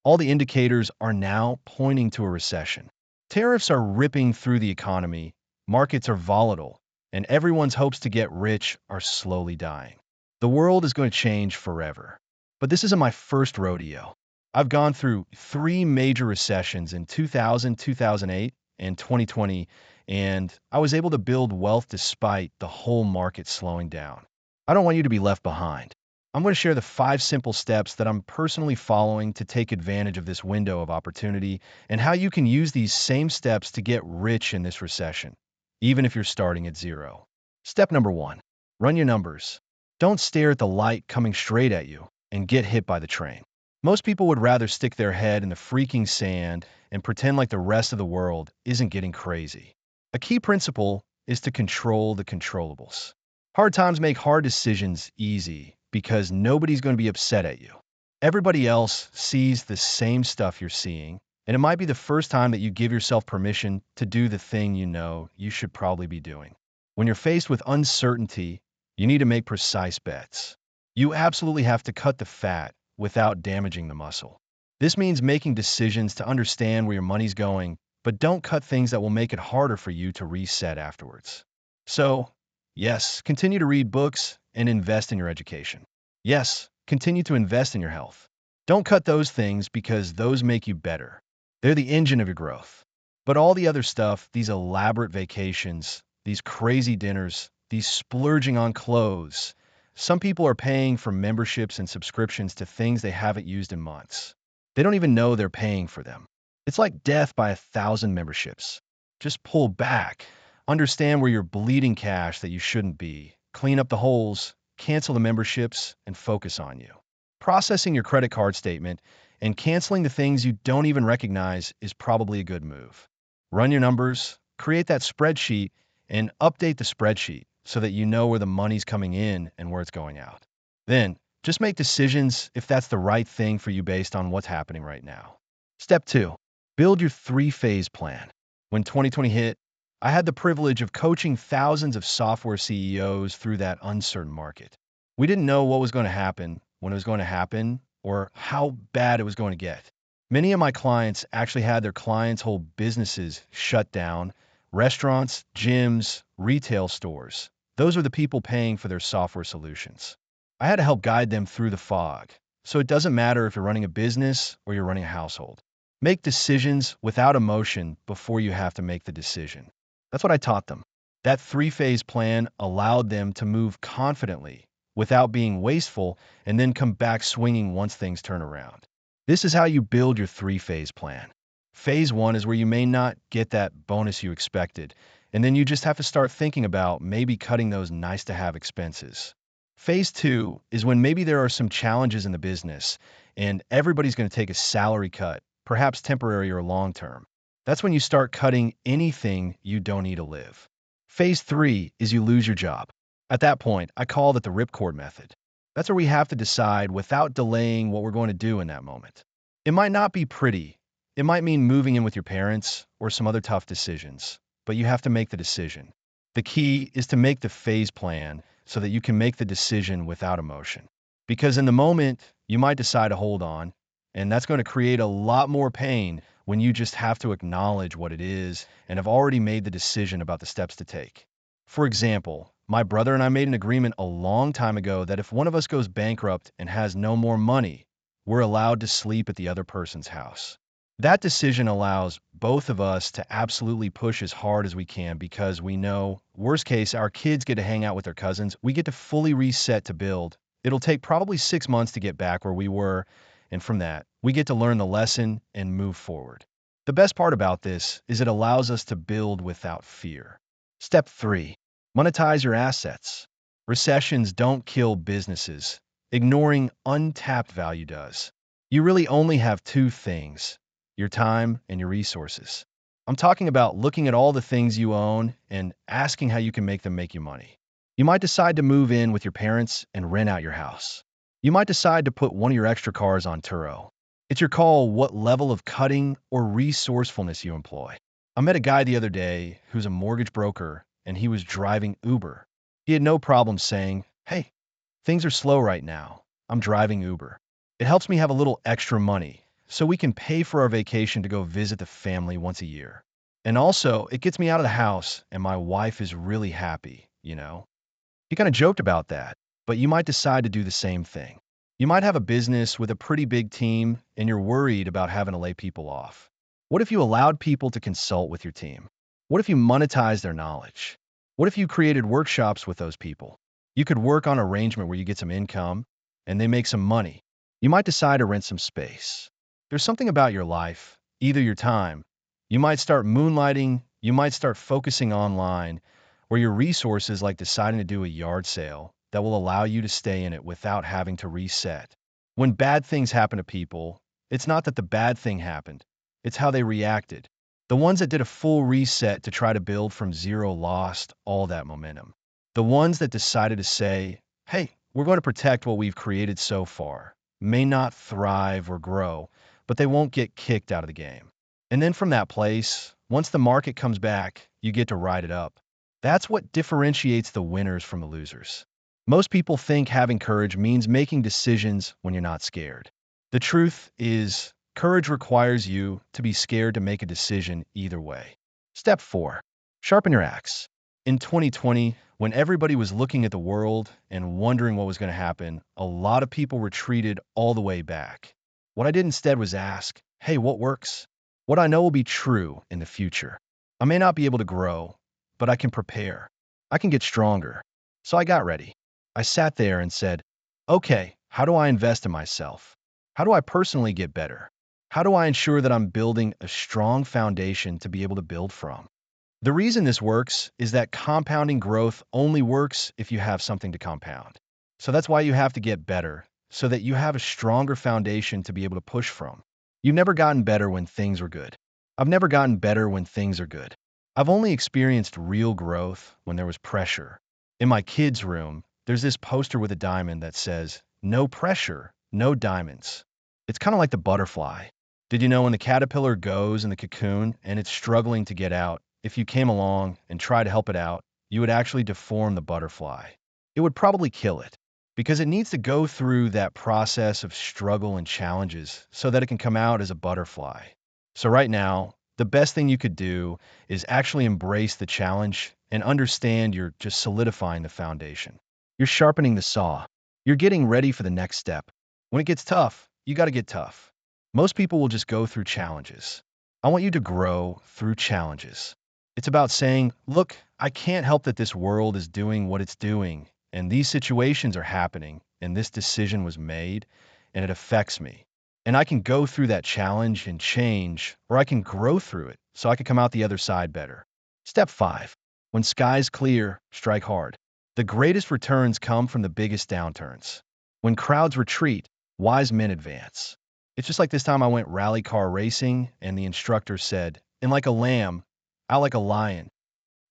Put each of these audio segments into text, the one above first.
All the indicators are now pointing to a recession. Tariffs are ripping through the economy, markets are volatile, and everyone's hopes to get rich are slowly dying. The world is going to change forever. But this isn't my first rodeo. I've gone through three major recessions in 2000, 2008, and 2020, and I was able to build wealth despite the whole market slowing down. I don't want you to be left behind. I'm going to share the 5 simple steps that I'm personally following to take advantage of this window of opportunity and how you can use these same steps to get rich in this recession, even if you're starting at zero. Step number 1, run your numbers. Don't stare at the light coming straight at you and get hit by the train. Most people would rather stick their head in the freaking sand and pretend like the rest of the world isn't getting crazy. A key principle is to control the controllables. Hard times make hard decisions easy because nobody's going to be upset at you. Everybody else sees the same stuff you're seeing, and it might be the first time that you give yourself permission to do the thing you know you should probably be doing. When you're faced with uncertainty, you need to make precise bets. You absolutely have to cut the fat without damaging the muscle. This means making decisions to understand where your money's going, but don't cut things that will make it harder for you to reset afterwards. So, yes, continue to read books and invest in your education. Yes, continue to invest in your health. Don't cut those things because those make you better. They're the engine of your growth. But all the other stuff, these elaborate vacations, these crazy dinners, these splurging on clothes, some people are paying for memberships and subscriptions to things they haven't used in months. They don't even know they're paying for them. It's like death by 1,000 memberships. Just pull back. Understand where you're bleeding cash that you shouldn't be. Clean up the holes, cancel the memberships, and focus on you. Processing your credit card statement and canceling the things you don't even recognize is probably a good move. Run your numbers, create that spreadsheet, and update the spreadsheet so that you know where the money's coming in and where it's going out. Then, just make decisions if that's the right thing for you based on what's happening right now. Step 2, build your 3-phase plan. When 2020 hit, I had the privilege of coaching thousands of software CEOs through that uncertain market. We didn't know what was going to happen, when it was going to happen, or how bad it was going to get. Many of my clients actually had their clients' whole businesses shut down, restaurants, gyms, retail stores. Those are the people paying for their software solutions. I had to help guide them through the fog. So it doesn't matter if you're running a business or you're running a household. Make decisions without emotion before you have to make the decision. That's what I taught them. That 3-phase plan allowed them to move confidently without being wasteful and then come back swinging once things turn around. This is how you build your 3-phase plan. Phase 1 is where you may not get that bonus you expected, and then you just have to start thinking about maybe cutting those nice-to-have expenses. Phase 2 is when maybe there are some challenges in the business, and everybody's going to take a salary cut, perhaps temporary or long-term. That's when you start cutting anything you don't need to live. Phase 3 is you lose your job. At that point, I call it the ripcord method. That's where we have to decide without delaying what we're going to do in that moment. It might not be pretty. It might mean moving in with your parents or some other tough decisions, but you have to make the decision. The key is to make the phase plan so that you can make the decision without emotion. Because in the moment, you might decide to hold on, and that's going to create a lot more pain when you just have to acknowledge what it is and have already made the decision about the steps to take. For example, my brother and I made an agreement a long time ago that if one of us goes bankrupt and has no more money, we're allowed to sleep at the other person's house. That decision allows both of us to absolutely push as hard as we can because we know, worst case, our kids get to hang out with their cousins. We get to fully reset to build. It'll take probably 6 months to get back where we were, and from that, we get to learn the lesson and move forward. The best part about this is it allows us to build without fear. Step 3, monetize your assets. Recessions don't kill businesses. Ignoring untapped value does. You really only have 2 things: your time and your resources. I'm talking about looking at all the things you own and asking how you can make them make you money. You might decide to move in with your parents and rent out your house. You might decide to put one of your extra cars on Turo. It's your call what level of cutting or resourcefulness you employ. I met a guy the other day who's a mortgage broker and he was driving Uber. He had no problem saying, "Hey, things are slow right now. I'm driving Uber. It helps me have a little extra money. so we can pay for our vacation to go visit the family once a year. And also, it gets me out of the house, and my wife is really happy. He kind of joked about that, but you might decide to do the same thing. You might have a business with a pretty big team, and you're worried about having to lay people off. What if you allowed people to consult with your team? What if you monetized their knowledge? What if you created workshops with those people? You could work on an arrangement where you get some income, and they make some money. You might decide to rent some space. There's something about your life, either your time. You might start moonlighting, you might start focusing online, or your resources like deciding to do a yard sale that will allow you to stay in it without having to reset. When bad things happen to people, it's not that the bad thing happened, it's how they reacted. The ones that did a full reset to try to build from zero lost all that momentum. The ones that decided to say, hey, we're going to protect what we've created so far, may not thrive or grow, but they won't get kicked out of the game. And then from that place, once the market comes back, you get to ride it up. That's what differentiates the winners from the losers. Most people think having courage means making decisions when you're not scared. The truth is, courage requires you to be scared to make a decision either way. Step 4. Sharpen your axe. In 2020, when everybody was looking at the world and wondering what was going to happen, a lot of people retreated all the way back. What I did instead was ask, hey, what works? What I know will be true in the future. I may not be able to grow, but I can prepare. I can get stronger. So I got ready. I sat there and said, okay, how do I invest in myself? How do I personally get better? How do I ensure that I'm building a strong foundation to be able to build from? The reason this works is that compounding growth only works if you have something to compound. So that's why you have to get better, so that you have a stronger foundation to be able to push from. You've never gotten better when things are good. I've never gotten better when things are good. I've only experienced real growth when there was pressure. In my kids' room, there's this poster with a diamond that says, no pressure, no diamonds. It's kind of like the butterfly. Did you know when the caterpillar goes in the cocoon and it's struggling to get out, if you came along and tried to help it out, you would actually deform the butterfly. It would probably kill it because it needs to go through that process of struggle and challenges so that it can come out as a butterfly. So right now, the best thing you could do is actually embrace the challenge and understand you're just solidifying the foundation. You're sharpening the saw. You're getting ready for the next step. When it gets tough, you got to get tough. Most people will just go through challenges. I want you to grow through challenges. It's about saying, look, I can't help that this world is doing what it's doing, and these situations are happening, and this decision was made, and it affects me. And I can go through that challenge and change, or I can grow through it so I can come out the other side better. Step 5. When skies clear, strike hard. The greatest returns come from the biggest downturns. When crowds retreat, wise men advance. It's just like this time I went rally car racing, and the instructor said, in like a lamb, out like a lion.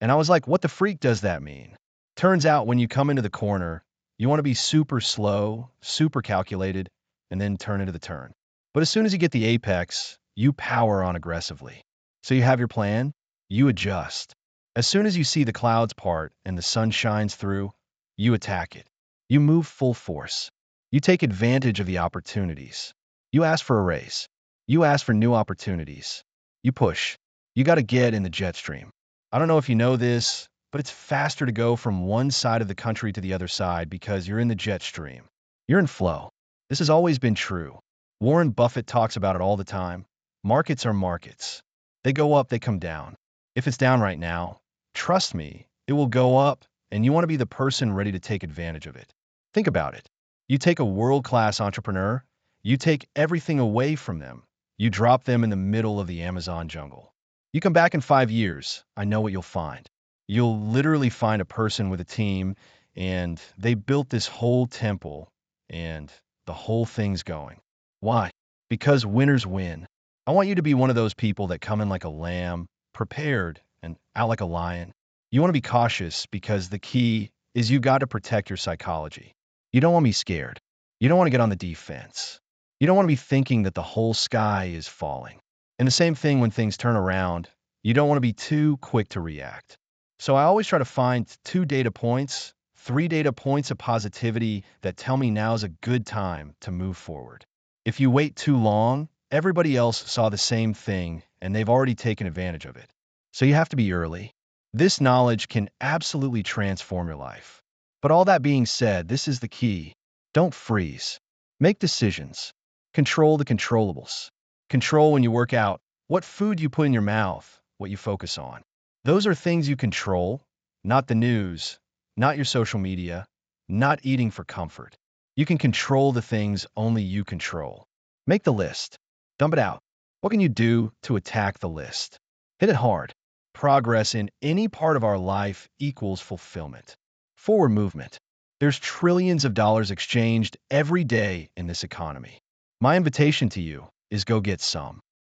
And I was like, what the freak does that mean? Turns out when you come into the corner, you want to be super slow, super calculated, and then turn into the turn. But as soon as you get the apex, you power on aggressively. So you have your plan, you adjust. As soon as you see the clouds part and the sun shines through, you attack it. You move full force. You take advantage of the opportunities. You ask for a raise. You ask for new opportunities. You push. You got to get in the jet stream. I don't know if you know this, but it's faster to go from one side of the country to the other side because you're in the jet stream. You're in flow. This has always been true. Warren Buffett talks about it all the time. Markets are markets. They go up, they come down. If it's down right now, trust me, it will go up, and you want to be the person ready to take advantage of it. Think about it. You take a world-class entrepreneur, you take everything away from them. You drop them in the middle of the Amazon jungle. You come back in 5 years, I know what you'll find. You'll literally find a person with a team, and they built this whole temple, and the whole thing's going. Why? Because winners win. I want you to be one of those people that come in like a lamb, prepared, and out like a lion. You want to be cautious because the key is you got to protect your psychology. You don't want to be scared. You don't want to get on the defense. You don't want to be thinking that the whole sky is falling. And the same thing when things turn around, you don't want to be too quick to react. So I always try to find 2 data points, 3 data points of positivity that tell me now's a good time to move forward. If you wait too long, Everybody else saw the same thing, and they've already taken advantage of it. So you have to be early. This knowledge can absolutely transform your life. But all that being said, this is the key. Don't freeze. Make decisions. Control the controllables. Control when you work out, what food you put in your mouth, what you focus on. Those are things you control, not the news, not your social media, not eating for comfort. You can control the things only you control. Make the list. Dump it out. What can you do to attack the list? Hit it hard. Progress in any part of our life equals fulfillment. Forward movement. There's trillions of dollars exchanged every day in this economy. My invitation to you is go get some.